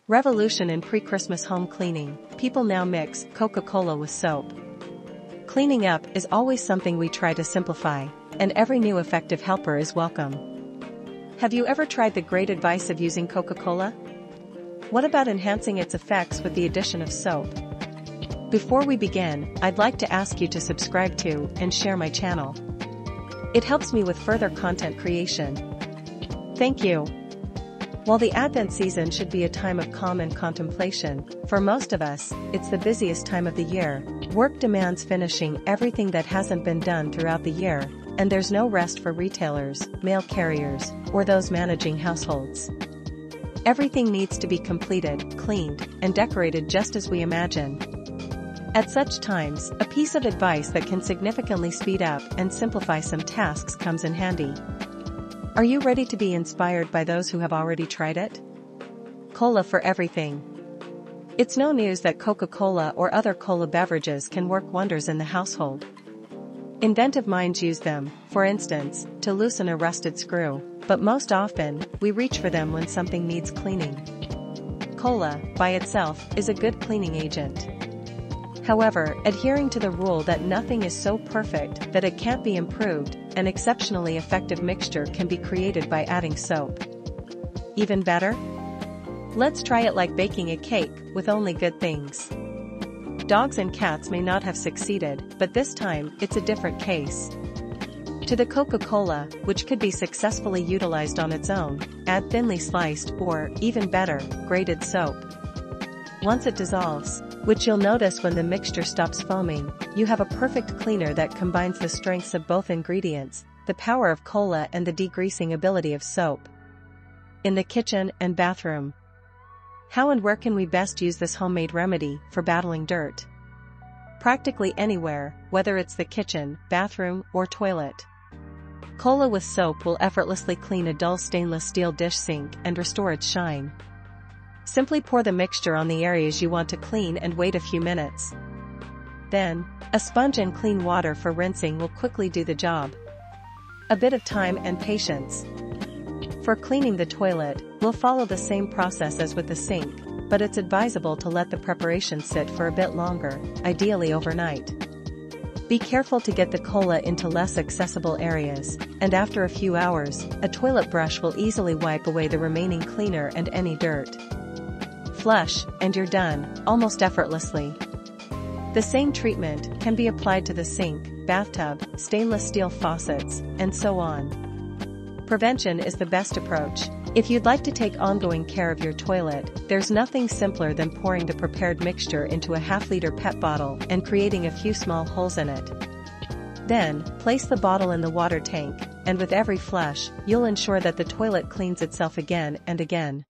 Revolution in pre-Christmas home cleaning, people now mix Coca-Cola with soap. Cleaning up is always something we try to simplify, and every new effective helper is welcome. Have you ever tried the great advice of using Coca-Cola? What about enhancing its effects with the addition of soap? Before we begin, I'd like to ask you to subscribe to and share my channel. It helps me with further content creation. Thank you. While the Advent season should be a time of calm and contemplation, for most of us, it's the busiest time of the year. Work demands finishing everything that hasn't been done throughout the year, and there's no rest for retailers, mail carriers, or those managing households. Everything needs to be completed, cleaned, and decorated just as we imagine. At such times, a piece of advice that can significantly speed up and simplify some tasks comes in handy. Are you ready to be inspired by those who have already tried it? Cola for everything. It's no news that Coca-Cola or other cola beverages can work wonders in the household. Inventive minds use them, for instance, to loosen a rusted screw, but most often, we reach for them when something needs cleaning. Cola, by itself, is a good cleaning agent. However, adhering to the rule that nothing is so perfect that it can't be improved, an exceptionally effective mixture can be created by adding soap. Even better? Let's try it like baking a cake, with only good things. Dogs and cats may not have succeeded, but this time, it's a different case. To the Coca-Cola, which could be successfully utilized on its own, add thinly sliced or, even better, grated soap. Once it dissolves, which you'll notice when the mixture stops foaming, you have a perfect cleaner that combines the strengths of both ingredients, the power of cola and the degreasing ability of soap. In the kitchen and bathroom. How and where can we best use this homemade remedy for battling dirt? Practically anywhere, whether it's the kitchen, bathroom, or toilet. Cola with soap will effortlessly clean a dull stainless steel dish sink and restore its shine. Simply pour the mixture on the areas you want to clean and wait a few minutes. Then, a sponge and clean water for rinsing will quickly do the job. A bit of time and patience. For cleaning the toilet, we'll follow the same process as with the sink, but it's advisable to let the preparation sit for a bit longer, ideally overnight. Be careful to get the cola into less accessible areas, and after a few hours, a toilet brush will easily wipe away the remaining cleaner and any dirt. Flush, and you're done, almost effortlessly. The same treatment can be applied to the sink, bathtub, stainless steel faucets, and so on. Prevention is the best approach. If you'd like to take ongoing care of your toilet, there's nothing simpler than pouring the prepared mixture into a half-liter PET bottle and creating a few small holes in it. Then, place the bottle in the water tank, and with every flush, you'll ensure that the toilet cleans itself again and again.